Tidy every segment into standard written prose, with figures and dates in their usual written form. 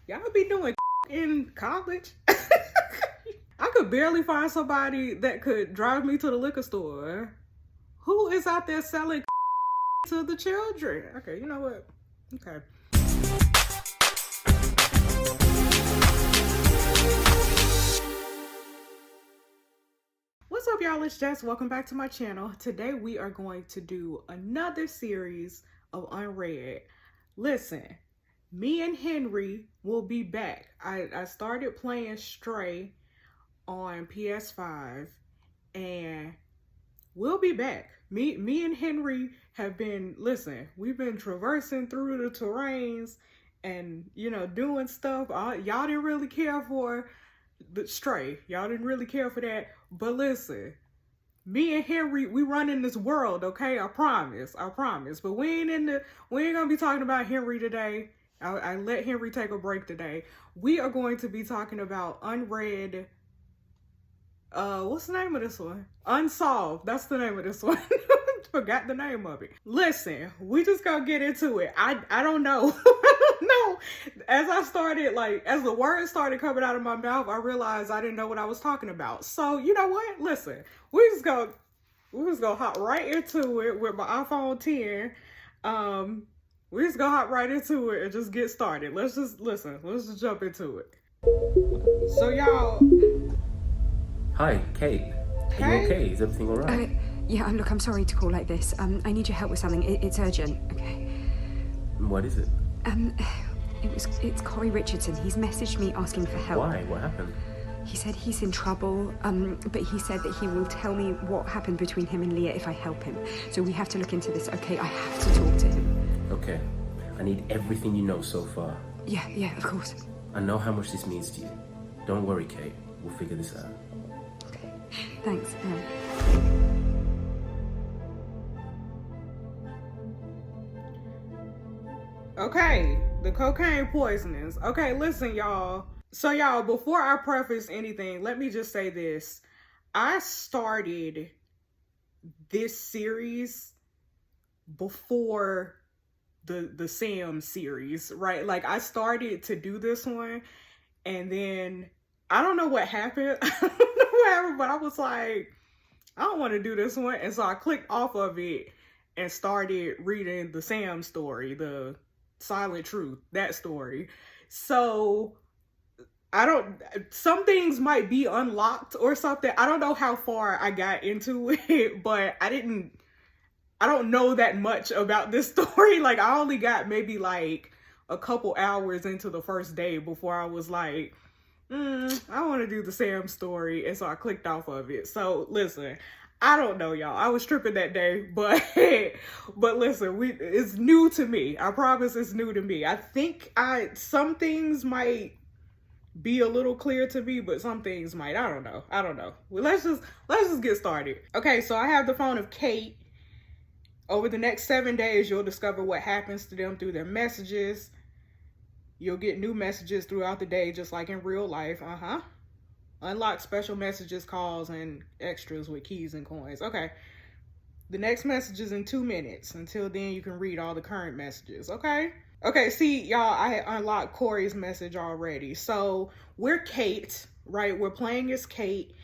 Y'all be doing in college. I could barely find somebody that could drive me to the liquor store. Who is out there selling to the children? Okay, you know what? Okay. What's up, y'all? It's Jess. Welcome back to my channel. Today we are going to do another series of Unrd. Listen, me and Henry will be back. I started playing Stray on PS5 and we'll be back. Me and Henry have been, we've been traversing through the terrains and, doing stuff. Y'all didn't really care for the Stray. Y'all didn't really care for that. But listen, me and Henry, we run in this world, okay? I promise. But we ain't gonna be talking about Henry today. I let Henry take a break today. We are going to be talking about Unrd. What's the name of this one? Unsolved. That's the name of this one. Forgot the name of it. Listen, we just gonna get into it. I don't know. No. As the words started coming out of my mouth, I realized I didn't know what I was talking about. So you know what? Listen, we just gonna hop right into it with my iPhone 10. We just gonna hop right into it and just get started. Let's just jump into it. So y'all. Hi, Kate. Are you okay? Is everything all right? Yeah, look, I'm sorry to call like this. I need your help with something. It's urgent, okay? What is it? It's Corey Richardson. He's messaged me asking for help. Why? What happened? He said he's in trouble, but he said that he will tell me what happened between him and Leah if I help him. So we have to look into this, okay? I have to talk to him. Okay. I need everything you know so far. Yeah, of course. I know how much this means to you. Don't worry, Kate. We'll figure this out. Okay. Thanks. Okay, the cocaine poisonings. Okay, listen, y'all. So, y'all, before I preface anything, let me just say this. I started this series before the Sam series, right? Like, I started to do this one, and then I don't know what happened. But I was like, I don't want to do this one. And so I clicked off of it and started reading the Sam story, the Silent Truth, that story. So some things might be unlocked or something. I don't know how far I got into it, but I don't know that much about this story. Like, I only got maybe like a couple hours into the first day before I was like, I want to do the Sam story. And so I clicked off of it. So listen, I don't know, y'all. I was tripping that day, but listen, it's new to me. I promise it's new to me. I think some things might be a little clear to me, but some things might. I don't know. Well, let's just get started. Okay, so I have the phone of Kate. Over the next 7 days, you'll discover what happens to them through their messages. You'll get new messages throughout the day, just like in real life. Unlock special messages, calls, and extras with keys and coins. Okay. The next message is in 2 minutes. Until then, you can read all the current messages. Okay? Okay, see, y'all, I had unlocked Corey's message already. So, we're Kate, right? We're playing as Kate.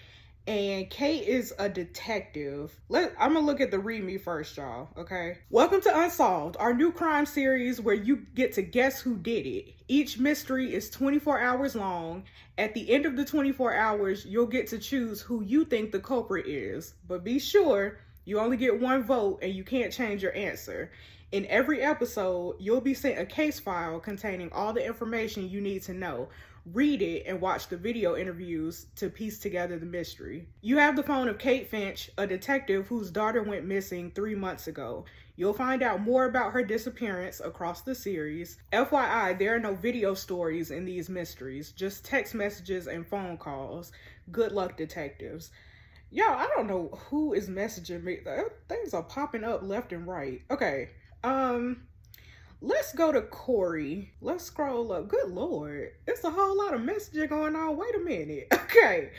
And Kate is a detective. I'm gonna look at the read me first, y'all, okay? Welcome to Unsolved, our new crime series where you get to guess who did it. Each mystery is 24 hours long. At the end of the 24 hours, you'll get to choose who you think the culprit is. But be sure, you only get one vote and you can't change your answer. In every episode, you'll be sent a case file containing all the information you need to know. Read it and watch the video interviews to piece together the mystery. You have the phone of Kate Finch, a detective whose daughter went missing 3 months ago. You'll find out more about her disappearance across the series. FYI, there are no video stories in these mysteries, just text messages and phone calls. Good luck, detectives. Yo, I don't know who is messaging me. Things are popping up left and right. Okay, let's go to Corey. Let's scroll up. Good Lord. It's a whole lot of messaging going on. Wait a minute. Okay.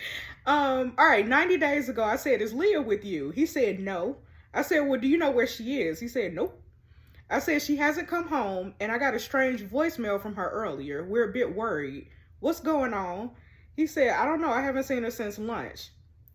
All right. 90 days ago, I said, is Leah with you? He said, no. I said, well, do you know where she is? He said, nope. I said, she hasn't come home, and I got a strange voicemail from her earlier. We're a bit worried. What's going on? He said, I don't know. I haven't seen her since lunch.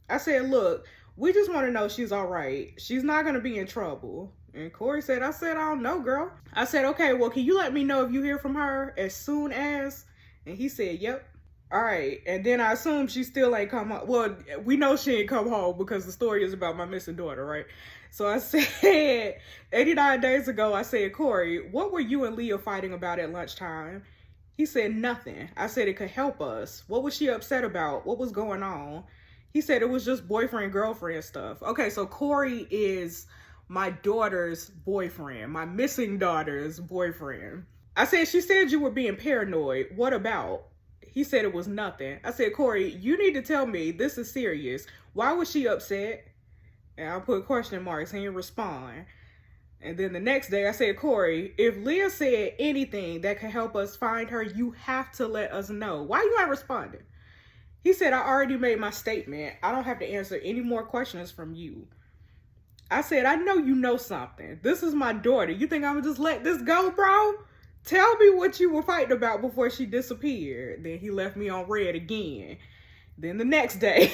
I said, look, we just want to know she's all right. She's not going to be in trouble. And Corey said, I don't know, girl. I said, okay, well, can you let me know if you hear from her as soon as? And he said, yep. All right. And then I assume she still ain't come home. Well, we know she ain't come home because the story is about my missing daughter, right? So I said, 89 days ago, I said, Corey, what were you and Leah fighting about at lunchtime? He said, nothing. I said, it could help us. What was she upset about? What was going on? He said, it was just boyfriend, girlfriend stuff. Okay, so Corey is my daughter's boyfriend, my missing daughter's boyfriend. I said, she said you were being paranoid. What about? He said it was nothing. I said, Corey, you need to tell me this is serious. Why was she upset? And I put question marks. He didn't respond. And then the next day I said, Corey, if Leah said anything that could help us find her, you have to let us know. Why you not responding? He said, I already made my statement. I don't have to answer any more questions from you. I said, I know you know something. This is my daughter. You think I'm gonna just let this go, bro? Tell me what you were fighting about before she disappeared. Then he left me on red again. Then the next day,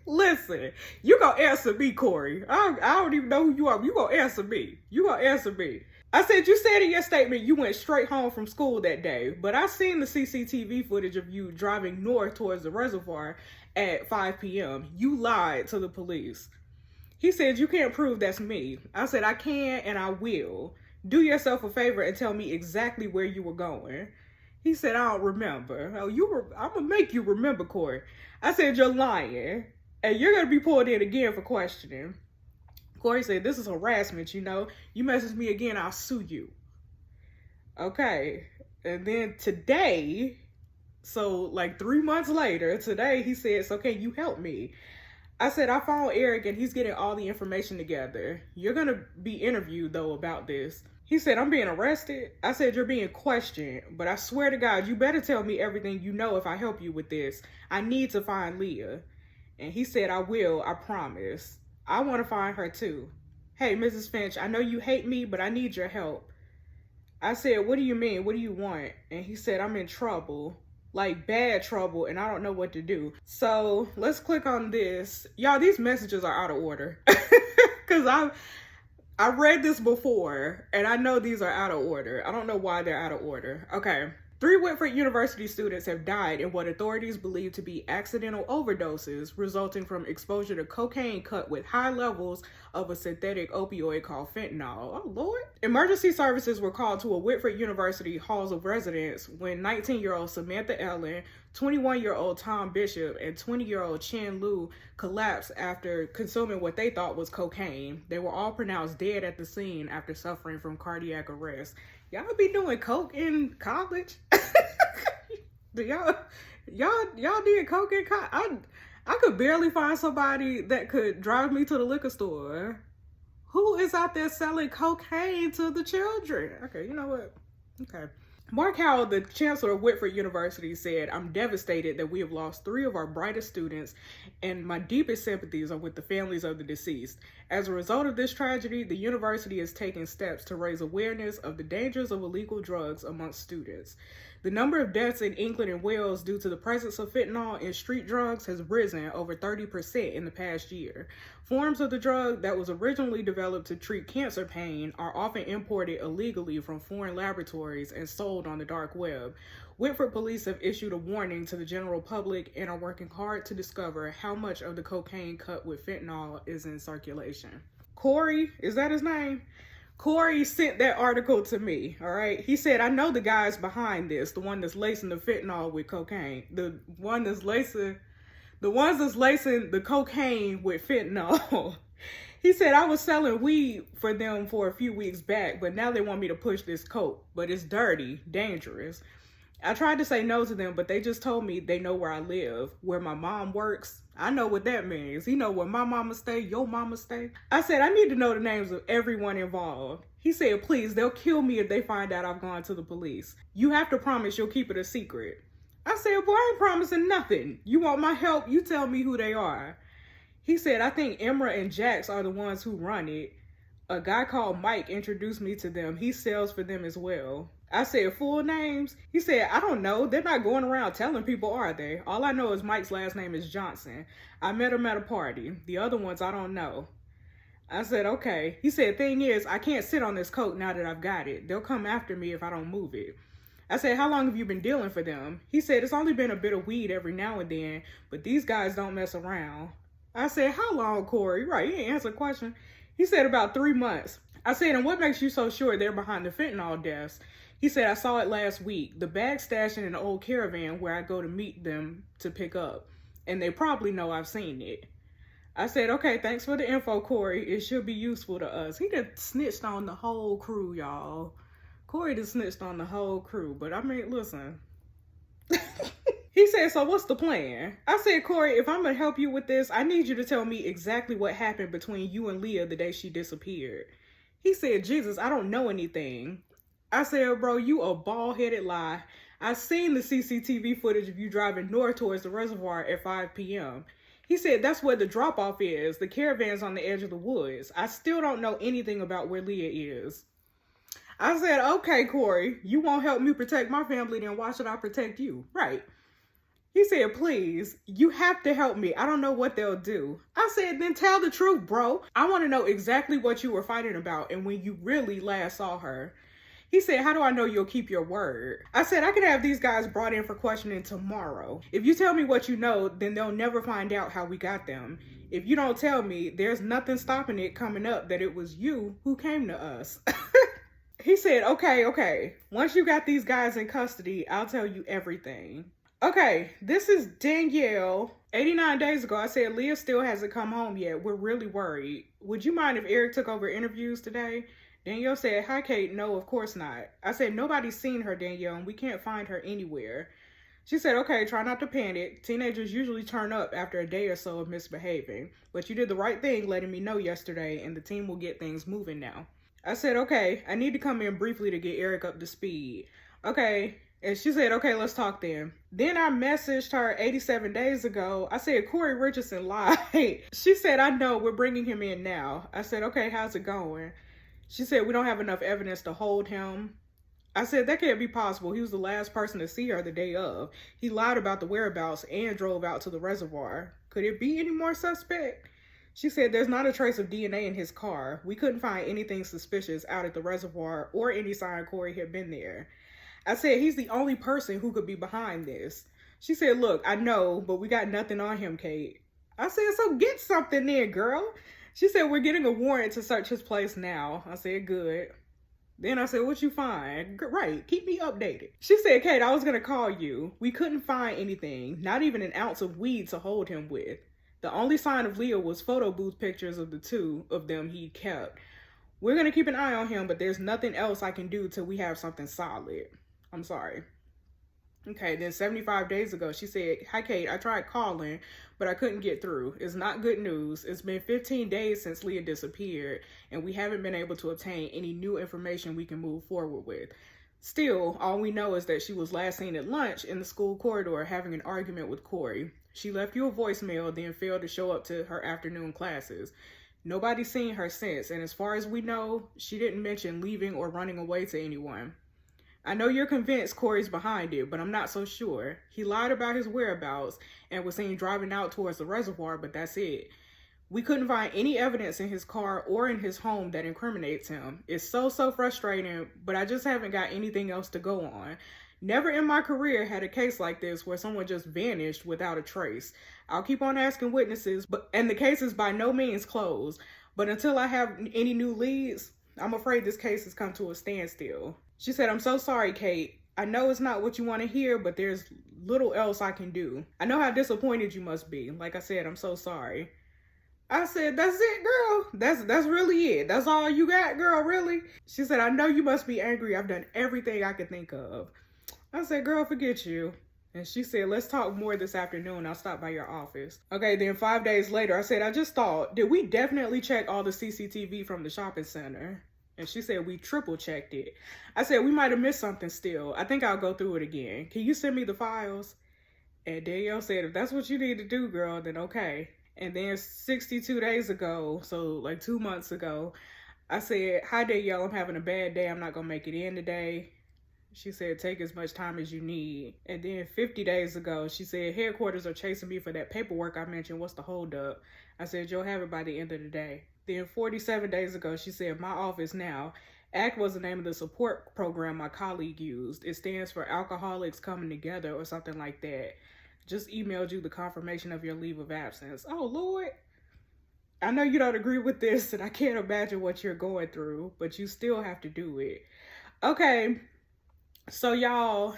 listen, you gonna answer me, Corey. I don't even know who you are. You gonna answer me. You gonna answer me. I said, you said in your statement you went straight home from school that day, but I seen the CCTV footage of you driving north towards the reservoir at 5 p.m. You lied to the police. He said, you can't prove that's me. I said, I can and I will. Do yourself a favor and tell me exactly where you were going. He said, I don't remember. Oh, I'm going to make you remember, Corey. I said, you're lying. And you're going to be pulled in again for questioning. Corey said, this is harassment, you know. You message me again, I'll sue you. Okay. And then today, so like 3 months later, today he said, so can you help me? I said, I found Eric and he's getting all the information together. You're going to be interviewed, though, about this. He said, I'm being arrested. I said, you're being questioned. But I swear to God, you better tell me everything you know if I help you with this. I need to find Leah. And he said, I will. I promise. I want to find her, too. Hey, Mrs. Finch, I know you hate me, but I need your help. I said, what do you mean? What do you want? And he said, I'm in trouble. Like bad trouble, and I don't know what to do. So let's click on this. Y'all, these messages are out of order. Because I read this before, and I know these are out of order. I don't know why they're out of order. Okay. 3 Whitford University students have died in what authorities believe to be accidental overdoses resulting from exposure to cocaine cut with high levels of a synthetic opioid called fentanyl. Oh, Lord. Emergency services were called to a Whitford University halls of residence when 19-year-old Samantha Ellen, 21-year-old Tom Bishop, and 20-year-old Chen Lu collapsed after consuming what they thought was cocaine. They were all pronounced dead at the scene after suffering from cardiac arrest. Y'all be doing coke in college? y'all did coke in college? I could barely find somebody that could drive me to the liquor store. Who is out there selling cocaine to the children? Okay, you know what? Okay. Mark Howell, the chancellor of Whitford University, said, I'm devastated that we have lost 3 of our brightest students, and my deepest sympathies are with the families of the deceased. As a result of this tragedy, the university is taking steps to raise awareness of the dangers of illegal drugs amongst students. The number of deaths in England and Wales due to the presence of fentanyl in street drugs has risen over 30% in the past year. Forms of the drug that was originally developed to treat cancer pain are often imported illegally from foreign laboratories and sold on the dark web. Whitford police have issued a warning to the general public and are working hard to discover how much of the cocaine cut with fentanyl is in circulation. Corey, is that his name? Corey sent that article to me, all right? He said, I know the guys behind this, the one that's lacing the fentanyl with cocaine. The ones that's lacing the cocaine with fentanyl. He said, I was selling weed for them for a few weeks back, but now they want me to push this coke. But it's dirty, dangerous. I tried to say no to them, but they just told me they know where I live, where my mom works. I know what that means. He know where my mama stay, your mama stay. I said, I need to know the names of everyone involved. He said, please, they'll kill me if they find out I've gone to the police. You have to promise you'll keep it a secret. I said, boy, I ain't promising nothing. You want my help? You tell me who they are. He said, I think Emra and Jax are the ones who run it. A guy called Mike introduced me to them. He sells for them as well. I said, full names? He said, I don't know. They're not going around telling people, are they? All I know is Mike's last name is Johnson. I met him at a party. The other ones, I don't know. I said, okay. He said, thing is, I can't sit on this coat now that I've got it. They'll come after me if I don't move it. I said, how long have you been dealing for them? He said, it's only been a bit of weed every now and then, but these guys don't mess around. I said, how long, Corey? Right, he didn't answer the question. He said, about 3 months. I said, and what makes you so sure they're behind the fentanyl deaths? He said, I saw it last week. The bag stashed in an old caravan where I go to meet them to pick up. And they probably know I've seen it. I said, okay, thanks for the info, Corey. It should be useful to us. He done snitched on the whole crew, y'all. Corey done snitched on the whole crew. But I mean, listen. He said, so what's the plan? I said, Corey, if I'm going to help you with this, I need you to tell me exactly what happened between you and Leah the day she disappeared. He said, Jesus, I don't know anything. I said, bro, you a bald-headed lie. I seen the CCTV footage of you driving north towards the reservoir at 5 p.m. He said, that's where the drop-off is. The caravan's on the edge of the woods. I still don't know anything about where Leah is. I said, okay, Corey, you won't help me protect my family, then why should I protect you? Right. He said, please, you have to help me. I don't know what they'll do. I said, then tell the truth, bro. I want to know exactly what you were fighting about and when you really last saw her. He said, how do I know you'll keep your word? I said, I could have these guys brought in for questioning tomorrow. If you tell me what you know, then they'll never find out how we got them. If you don't tell me, there's nothing stopping it coming up that it was you who came to us. He said, okay. Once you got these guys in custody, I'll tell you everything. Okay, this is Danielle. 89 days ago, I said, Leah still hasn't come home yet. We're really worried. Would you mind if Eric took over interviews today? Danielle said, hi, Kate. No, of course not. I said, nobody's seen her, Danielle, and we can't find her anywhere. She said, okay, try not to panic. Teenagers usually turn up after a day or so of misbehaving. But you did the right thing letting me know yesterday, and the team will get things moving now. I said, okay, I need to come in briefly to get Eric up to speed. Okay. And she said, okay, let's talk then. Then I messaged her 87 days ago. I said, Corey Richardson lied. She said, I know, we're bringing him in now. I said, okay, how's it going? She said, we don't have enough evidence to hold him. I said, that can't be possible. He was the last person to see her the day of. He lied about the whereabouts and drove out to the reservoir. Could it be any more suspect? She said, there's not a trace of DNA in his car. We couldn't find anything suspicious out at the reservoir or any sign Corey had been there. I said, he's the only person who could be behind this. She said, look, I know, but we got nothing on him, Kate. I said, so get something there, girl. She said, we're getting a warrant to search his place now. I said, good. Then I said, what you find? Right, keep me updated. She said, Kate, I was going to call you. We couldn't find anything, not even an ounce of weed to hold him with. The only sign of Leah was photo booth pictures of the two of them he kept. We're going to keep an eye on him, but there's nothing else I can do till we have something solid. I'm sorry. Okay, then 75 days ago, she said, hi, Kate, I tried calling, but I couldn't get through. It's not good news. It's been 15 days since Leah disappeared, and we haven't been able to obtain any new information we can move forward with. Still, all we know is that she was last seen at lunch in the school corridor having an argument with Corey. She left you a voicemail, then failed to show up to her afternoon classes. Nobody's seen her since, and as far as we know, she didn't mention leaving or running away to anyone. I know you're convinced Corey's behind it, but I'm not so sure. He lied about his whereabouts and was seen driving out towards the reservoir, but that's it. We couldn't find any evidence in his car or in his home that incriminates him. It's so frustrating, but I just haven't got anything else to go on. Never in my career had a case like this where someone just vanished without a trace. I'll keep on asking witnesses, and the case is by no means closed. But until I have any new leads, I'm afraid this case has come to a standstill. She said, I'm so sorry, Kate. I know it's not what you want to hear, but there's little else I can do. I know how disappointed you must be. Like I said, I'm so sorry. I said, that's it, girl. That's really it. That's all you got, girl, really? She said, I know you must be angry. I've done everything I could think of. I said, girl, forget you. And she said, let's talk more this afternoon. I'll stop by your office. Okay, then 5 days later, I said, I just thought, did we definitely check all the CCTV from the shopping center? And she said, we triple checked it. I said, we might have missed something still. I think I'll go through it again. Can you send me the files? And Danielle said, if that's what you need to do, girl, then okay. And then 62 days ago, so like 2 months ago, I said, hi Danielle, I'm having a bad day. I'm not going to make it in today. She said, take as much time as you need. And then 50 days ago, she said, headquarters are chasing me for that paperwork I mentioned. What's the holdup? I said, you'll have it by the end of the day. Then 47 days ago, she said, my office now. ACT was the name of the support program my colleague used. It stands for Alcoholics Coming Together or something like that. Just emailed you the confirmation of your leave of absence. Oh, Lord. I know you don't agree with this, and I can't imagine what you're going through, but you still have to do it. Okay. So y'all,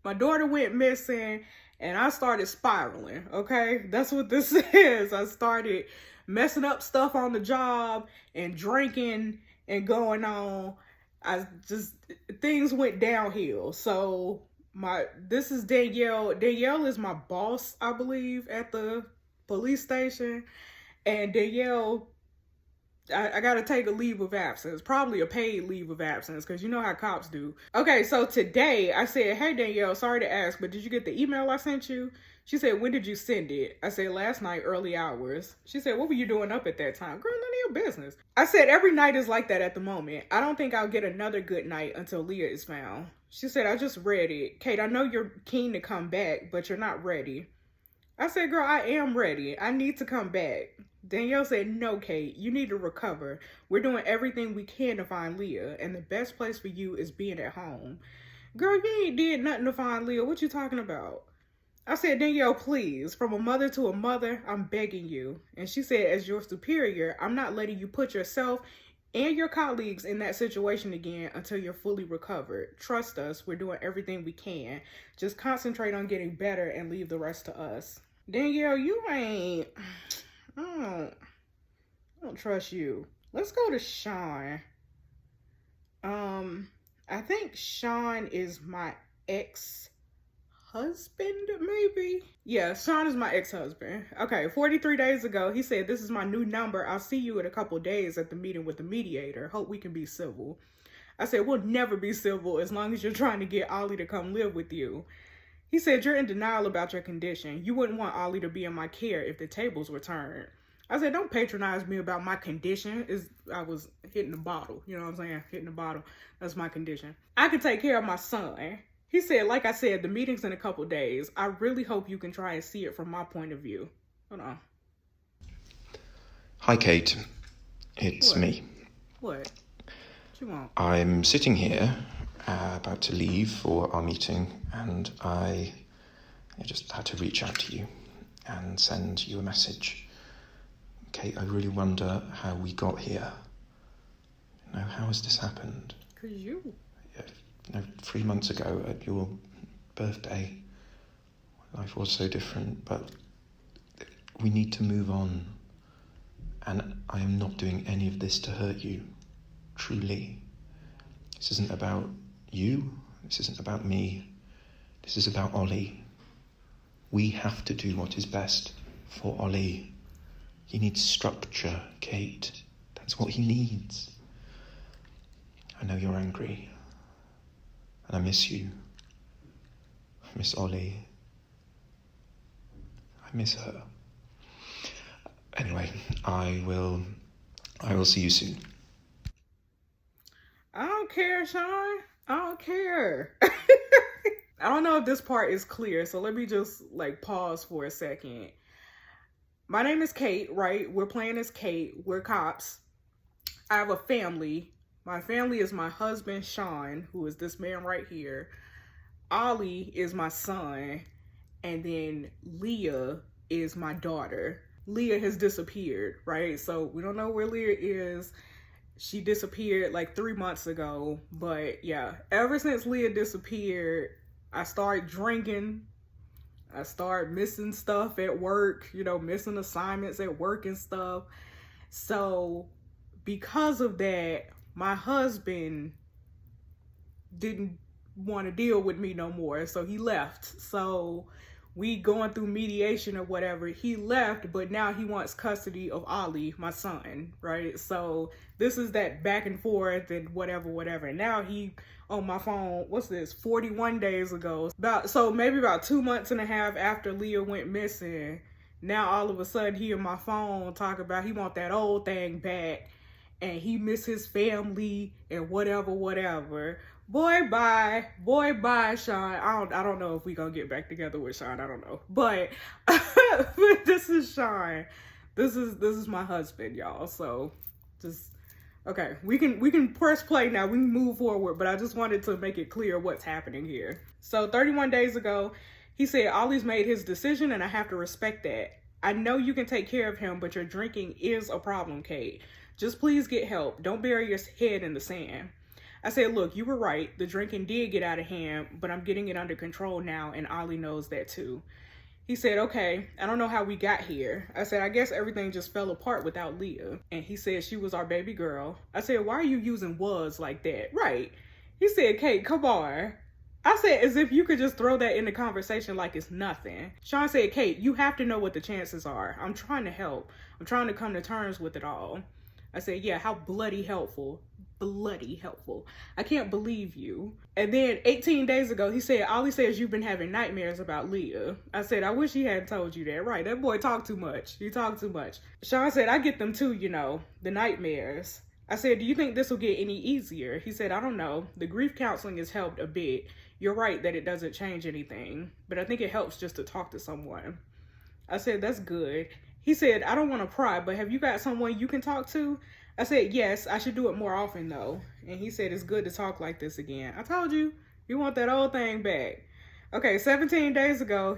my daughter went missing and I started spiraling, okay? That's what this is. I started messing up stuff on the job and drinking and going on. Things went downhill. So this is Danielle. Danielle is my boss, I believe, at the police station. And Danielle, I gotta take a leave of absence, probably a paid leave of absence, because you know how cops do. Okay, so today I said, hey Danielle, sorry to ask, but did you get the email I sent you? She said, when did you send it? I said, last night, early hours. She said, what were you doing up at that time? Girl, none of your business. I said, every night is like that at the moment. I don't think I'll get another good night until Leah is found. She said, I just read it. Kate, I know you're keen to come back, but you're not ready. I said, girl, I am ready. I need to come back. Danielle said, no, Kate, you need to recover. We're doing everything we can to find Leah, and the best place for you is being at home. Girl, you ain't did nothing to find Leah. What you talking about? I said, Danielle, please, from a mother to a mother, I'm begging you. And she said, as your superior, I'm not letting you put yourself and your colleagues in that situation again until you're fully recovered. Trust us, we're doing everything we can. Just concentrate on getting better and leave the rest to us. Danielle, you ain't... I don't trust you. Let's go to Sean. I think Sean is my ex-husband, maybe? Yeah, Sean is my ex-husband. Okay, 43 days ago, he said, this is my new number. I'll see you in a couple days at the meeting with the mediator. Hope we can be civil. I said, we'll never be civil as long as you're trying to get Ollie to come live with you. He said, you're in denial about your condition. You wouldn't want Ollie to be in my care if the tables were turned. I said, don't patronize me about my condition. I was hitting the bottle. You know what I'm saying? Hitting the bottle. That's my condition. I can take care of my son. He said, like I said, the meeting's in a couple days. I really hope you can try and see it from my point of view. Hold on. Hi, Kate. It's What? me. What you want? I'm sitting here, about to leave for our meeting, and I just had to reach out to you and send you a message. Kate, I really wonder how we got here. You know, how has this happened? 'Cause you. 3 months ago at your birthday, life was so different, but we need to move on. And I am not doing any of this to hurt you, truly. This isn't about you, this isn't about me, this is about Ollie. We have to do what is best for Ollie. He needs structure, Kate. That's what he needs. I know you're angry. And I miss you. I miss Ollie. I miss her. Anyway, I will see you soon. I don't care, Sean. I don't care. I don't know if this part is clear, so let me just pause for a second. My name is Kate, right? We're playing as Kate. We're cops. I have a family. My family is my husband, Sean, who is this man right here. Ollie is my son. And then Leah is my daughter. Leah has disappeared, right? So we don't know where Leah is. She disappeared 3 months ago. But yeah, ever since Leah disappeared, I started drinking. I started missing stuff at work, missing assignments at work and stuff. So because of that, my husband didn't want to deal with me no more. So he left. So we going through mediation or whatever. He left, but now he wants custody of Ollie, my son, right? So this is that back and forth and whatever. Now he on my phone, 41 days ago. Maybe about 2 months and a half after Leah went missing. Now all of a sudden he on my phone talk about he want that old thing back. and he miss his family and whatever. Boy, bye, Sean. I don't know if we gonna get back together with Sean. I don't know, but this is Sean. This is my husband, y'all. So just okay. We can press play now. We can move forward, but I just wanted to make it clear what's happening here. So 31 days ago, he said Ollie's made his decision, and I have to respect that. I know you can take care of him, but your drinking is a problem, Kate. Just please get help. Don't bury your head in the sand. I said, look, you were right. The drinking did get out of hand, but I'm getting it under control now, and Ollie knows that too. He said, okay, I don't know how we got here. I said, I guess everything just fell apart without Leah. And he said she was our baby girl. I said, why are you using was like that? Right. He said, Kate, come on. I said, as if you could just throw that in the conversation like it's nothing. Sean said, Kate, you have to know what the chances are. I'm trying to help. I'm trying to come to terms with it all. I said, yeah, how bloody helpful. Bloody helpful. I can't believe you. And then 18 days ago, he said, Ollie says you've been having nightmares about Leah. I said, I wish he hadn't told you that. Right, that boy talked too much. He talked too much. Sean said, I get them too, you know, the nightmares. I said, do you think this will get any easier? He said, I don't know. The grief counseling has helped a bit. You're right that it doesn't change anything, but I think it helps just to talk to someone. I said, that's good. He said, I don't want to pry, but have you got someone you can talk to? I said, yes, I should do it more often though. And he said, it's good to talk like this again. I told you, you want that old thing back. Okay, 17 days ago,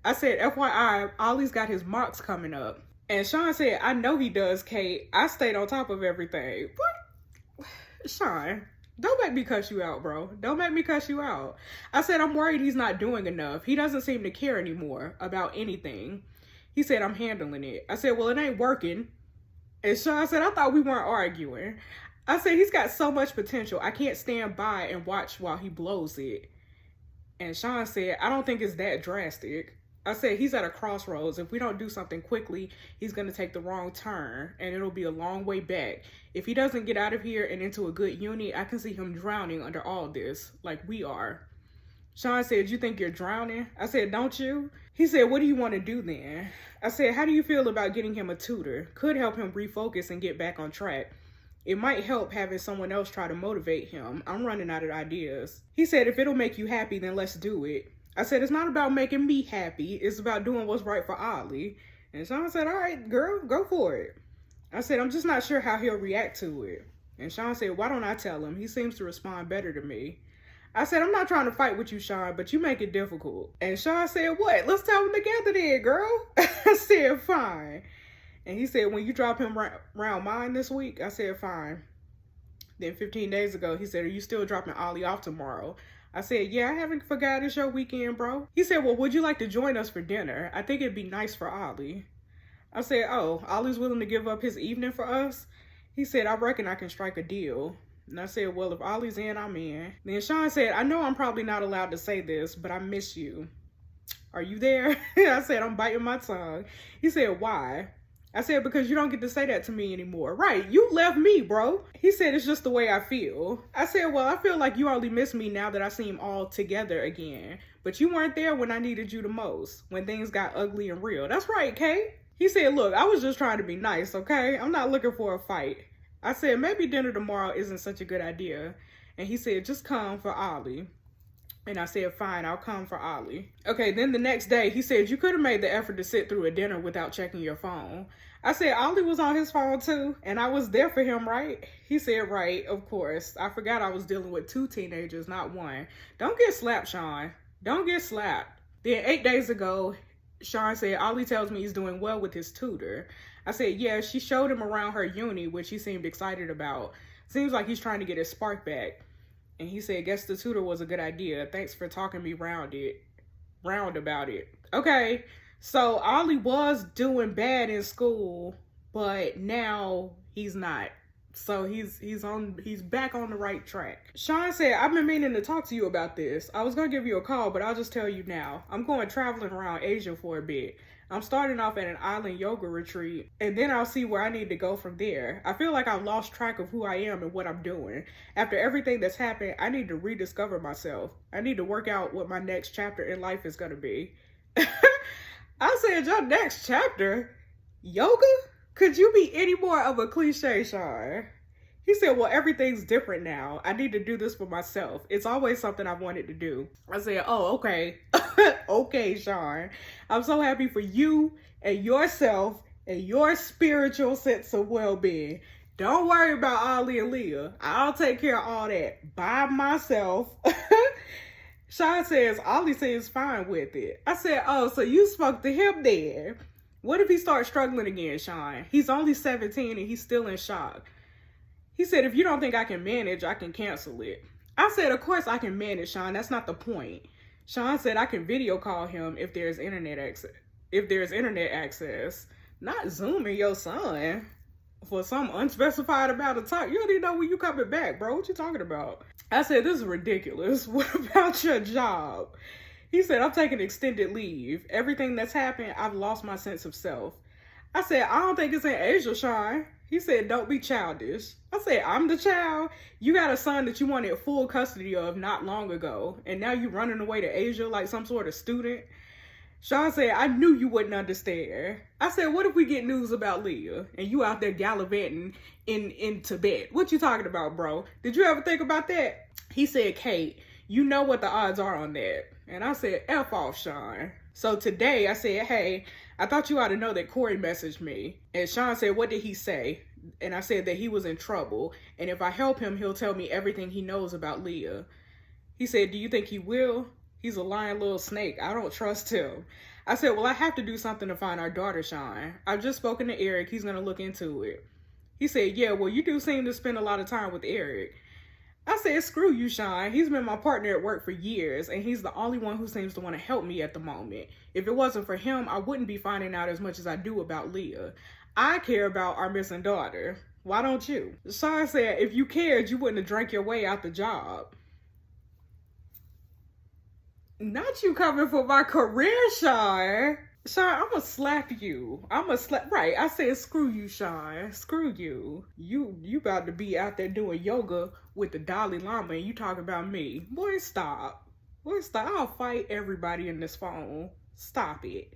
I said, FYI, Ollie's got his marks coming up. And Sean said, I know he does, Kate. I stayed on top of everything. What? Sean, don't make me cuss you out, bro. Don't make me cuss you out. I said, I'm worried he's not doing enough. He doesn't seem to care anymore about anything. He said, I'm handling it. I said, well, it ain't working. And Sean said, I thought we weren't arguing. I said, he's got so much potential. I can't stand by and watch while he blows it. And Sean said, I don't think it's that drastic. I said, he's at a crossroads. If we don't do something quickly, he's going to take the wrong turn, and it'll be a long way back. If he doesn't get out of here and into a good uni, I can see him drowning under all this, like we are. Sean said, you think you're drowning? I said, don't you? He said, what do you want to do then? I said, how do you feel about getting him a tutor? Could help him refocus and get back on track. It might help having someone else try to motivate him. I'm running out of ideas. He said, if it'll make you happy, then let's do it. I said, it's not about making me happy. It's about doing what's right for Ollie. And Sean said, all right, girl, go for it. I said, I'm just not sure how he'll react to it. And Sean said, why don't I tell him? He seems to respond better to me. I said, I'm not trying to fight with you, Sean, but you make it difficult. And Sean said, what? Let's tell him together then, girl. I said, fine. And he said, when you drop him round mine this week? I said, fine. Then 15 days ago, he said, are you still dropping Ollie off tomorrow? I said, yeah, I haven't forgot it's your weekend, bro. He said, well, would you like to join us for dinner? I think it'd be nice for Ollie. I said, oh, Ollie's willing to give up his evening for us? He said, I reckon I can strike a deal. And I said, well, if Ollie's in, I'm in. Then Sean said, I know I'm probably not allowed to say this, but I miss you. Are you there? I said, I'm biting my tongue. He said, why? I said, because you don't get to say that to me anymore. Right, you left me, bro. He said, it's just the way I feel. I said, well, I feel like you only miss me now that I seem all together again. But you weren't there when I needed you the most, when things got ugly and real. That's right, Kate. He said, look, I was just trying to be nice, okay? I'm not looking for a fight. I said, maybe dinner tomorrow isn't such a good idea. And he said, just come for Ollie. And I said, fine, I'll come for Ollie. Okay, then the next day, he said, you could have made the effort to sit through a dinner without checking your phone. I said, Ollie was on his phone too, and I was there for him, right? He said, right, of course. I forgot I was dealing with 2 teenagers, not 1. Don't get slapped, Sean. Don't get slapped. Then 8 days ago, Sean said, Ollie tells me he's doing well with his tutor. I said, yeah, she showed him around her uni, which he seemed excited about. Seems like he's trying to get his spark back. And he said, guess the tutor was a good idea. Thanks for talking me round about it. Okay, so Ollie was doing bad in school, but now he's not. So he's back on the right track. Sean said, I've been meaning to talk to you about this. I was gonna give you a call, but I'll just tell you now. I'm going traveling around Asia for a bit. I'm starting off at an island yoga retreat, and then I'll see where I need to go from there. I feel like I've lost track of who I am and what I'm doing. After everything that's happened, I need to rediscover myself. I need to work out what my next chapter in life is going to be. I said, your next chapter? Yoga? Could you be any more of a cliche, Sean? He said, well, everything's different now. I need to do this for myself. It's always something I've wanted to do. I said, oh, okay. Okay, Sean. I'm so happy for you and yourself and your spiritual sense of well-being. Don't worry about Ollie and Leah. I'll take care of all that by myself. Sean says, Ollie seems fine with it. I said, oh, so you spoke to him then. What if he starts struggling again, Sean? He's only 17 and he's still in shock. He said, if you don't think I can manage, I can cancel it. I said, of course I can manage, Sean. That's not the point. Sean said I can video call him if there's internet access. Not Zooming your son for some unspecified amount of time. You don't even know when you coming back, bro. What you talking about? I said, this is ridiculous. What about your job? He said, I'm taking extended leave. Everything that's happened, I've lost my sense of self. I said, I don't think it's in Asia, Sean. He said, don't be childish. I said, I'm the child. You got a son that you wanted full custody of not long ago, and now you running away to Asia like some sort of student. Sean said, I knew you wouldn't understand. I said, what if we get news about Leah and you out there gallivanting in Tibet? What you talking about, bro? Did you ever think about that? He said, Kate, you know what the odds are on that. And I said, F off, Sean. So today I said, hey, I thought you ought to know that Corey messaged me. And Sean said, what did he say? And I said that he was in trouble. And if I help him, he'll tell me everything he knows about Leah. He said, do you think he will? He's a lying little snake. I don't trust him. I said, well, I have to do something to find our daughter, Sean. I've just spoken to Eric. He's going to look into it. He said, yeah, well, you do seem to spend a lot of time with Eric. I said, screw you, Sean. He's been my partner at work for years, and he's the only one who seems to want to help me at the moment. If it wasn't for him, I wouldn't be finding out as much as I do about Leah. I care about our missing daughter. Why don't you? Sean said, if you cared, you wouldn't have drank your way out the job. Not you coming for my career, Sean. Sean, I'm gonna slap you. Right, I said screw you, Sean. Screw you. You about to be out there doing yoga with the Dalai Lama and you talking about me. Boy, stop. Boy, stop. I'll fight everybody in this phone. Stop it.